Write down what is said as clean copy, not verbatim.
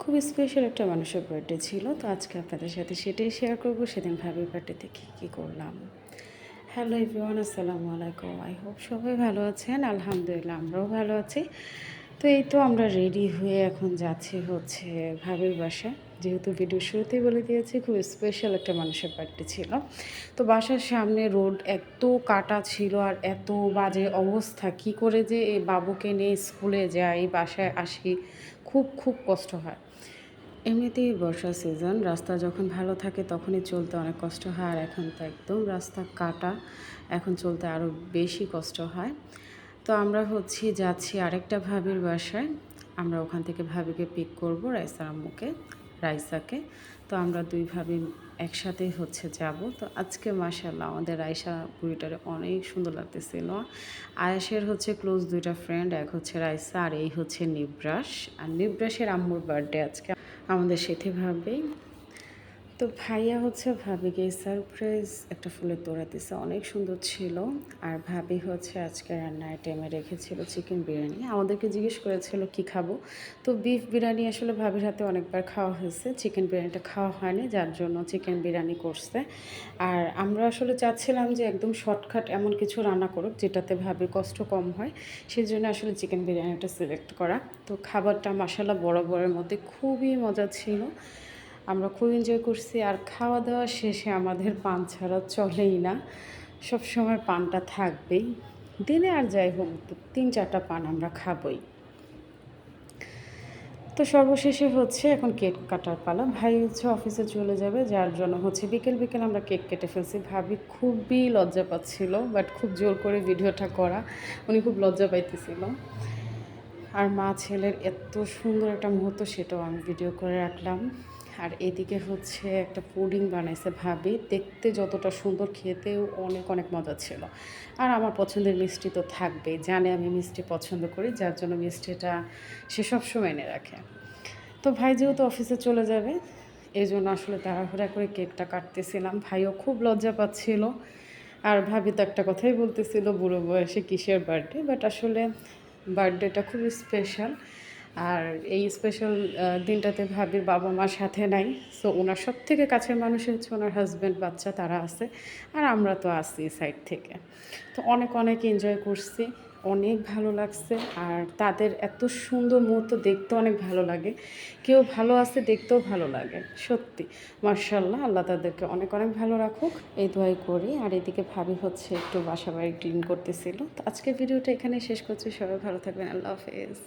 খুব স্পেশাল একটা মানুষের বার্থডে ছিল, তো আজকে আপনাদের সাথে সেটাই শেয়ার করব। সেদিন ভাবির বার্থডেতে কী করলাম। হ্যালো এভরিওয়ান, আসসালামু আলাইকুম। আই হোপ সবাই ভালো আছেন। আলহামদুলিল্লাহ আমরাও ভালো আছি। তো এই তো আমরা রেডি হয়ে এখন যাচ্ছি হচ্ছে ভাবির বাসায়। যেহেতু ভিডিও শুরুতেই বলে দিয়েছি, খুব স্পেশাল একটা মানুষের বার্থডে ছিল। তো বাসার সামনে রোড এত কাটা ছিল আর এত বাজে অবস্থা, কি করে যে এই বাবুকে নিয়ে স্কুলে যাই, বাসায় আসি, খুব খুব কষ্ট হয়। এমনিতেই বর্ষা সিজন, রাস্তা যখন ভালো থাকে তখনই চলতে অনেক কষ্ট হয়, আর এখন তো একদম রাস্তা কাটা, এখন চলতে আরও বেশি কষ্ট হয়। তো আমরা যাচ্ছি আরেকটা ভাবির বাসায়। আমরা ওখান থেকে ভাবিকে পিক করব, রাইসার আম্মুকে, রাইসাকে। তো আমরা দুই ভাবি একসাথেই যাব। তো আজকে মাশাআল্লাহ আমাদের রাইসা বুড়িটারে অনেক সুন্দর লাগতেছিল। আয়েশের ক্লোজ দুইটা ফ্রেন্ড, এক রাইসা আর এই নিবরাস। আর নিবরাসের আম্মুর বার্থডে আজকে আমাদের সাথে ভাবি। তো ভাইয়া ভাবিকে সারপ্রাইজ একটা ফুলের তোড়া দিছে, অনেক সুন্দর ছিল। আর ভাবি আজকে রান্না আইটেমে রেখেছিল চিকেন বিরিয়ানি। আমাদেরকে জিজ্ঞেস করেছিল কি খাবো। তো বিফ বিরিয়ানি আসলে ভাবির হাতে অনেকবার খাওয়া হয়েছে, চিকেন বিরিয়ানিটা খাওয়া হয়নি, যার জন্য চিকেন বিরিয়ানি করছে। আর আমরা আসলে চাচ্ছিলাম যে একদম শর্টকাট এমন কিছু রান্না করুক যেটাতে ভাবির কষ্ট কম হয়, সেই জন্য আসলে চিকেন বিরিয়ানিটা সিলেক্ট করা। তো খাবারটা মাশাআল্লাহ বরাবরের মধ্যে খুবই মজা ছিল, আমরা খুব এনজয় করছি। আর খাওয়া দাওয়া শেষে আমাদের পান ছাড়া চলেই না, সব সময় পানটা থাকবেই, দিনে আর যাই হোক 3-4টা পান আমরা খাবই। তো সর্বশেষে এখন কেক কাটার পালা। ভাই অফিসে চলে যাবে, যার জন্য বিকেল বিকেল আমরা কেক কেটে ফেলছি। ভাবি খুবই লজ্জা পাচ্ছিল, বাট খুব জোর করে ভিডিওটা করা, উনি খুব লজ্জা পাইতেছিল। আর মা ছেলের এত সুন্দর একটা মুহূর্ত, সেটাও আমি ভিডিও করে রাখলাম। আর এদিকে একটা পুডিং বানাইছে ভাবি, দেখতে যতটা সুন্দর, খেতেও অনেক অনেক মজা ছিল। আর আমার পছন্দের মিষ্টি তো থাকবেই, জানে আমি মিষ্টি পছন্দ করি, যার জন্য মিষ্টিটা সে সবসময় এনে রাখে। তো ভাই যেহেতু অফিসে চলে যাবে, এই জন্য আসলে তাড়াহুড়া করে কেকটা কাটতেছিলাম। ভাইও খুব লজ্জা পাচ্ছিল, আর ভাবি তো একটা কথাই বলতেছিল, বুড়ো বয়সে কিসের বার্থডে। বাট আসলে বার্থডেটা খুব স্পেশাল। আর এই স্পেশাল দিনটাতে ভাবির বাবা মা সাথে নাই, সো ওনার সব থেকে কাছের মানুষ ওনার হাজব্যান্ড, বাচ্চা, তারা আছে। আর আমরা তো আছি সাইড থেকে। তো অনেক অনেক এনজয় করছি, অনেক ভালো লাগছে। আর তাদের এত সুন্দর মুহূর্ত দেখতে অনেক ভালো লাগে, কেউ ভালো আছে দেখতেও ভালো লাগে সত্যি। মার্শাল্লাহ, আল্লাহ তাদেরকে অনেক অনেক ভালো রাখুক, এই দোয়াই করি। আর এদিকে ভাবি একটু বাসা বাড়ি ক্লিন করতেছিল। তো আজকের ভিডিওটা এখানে শেষ করছি, সবাই ভালো থাকবেন, আল্লাহ হাফেজ।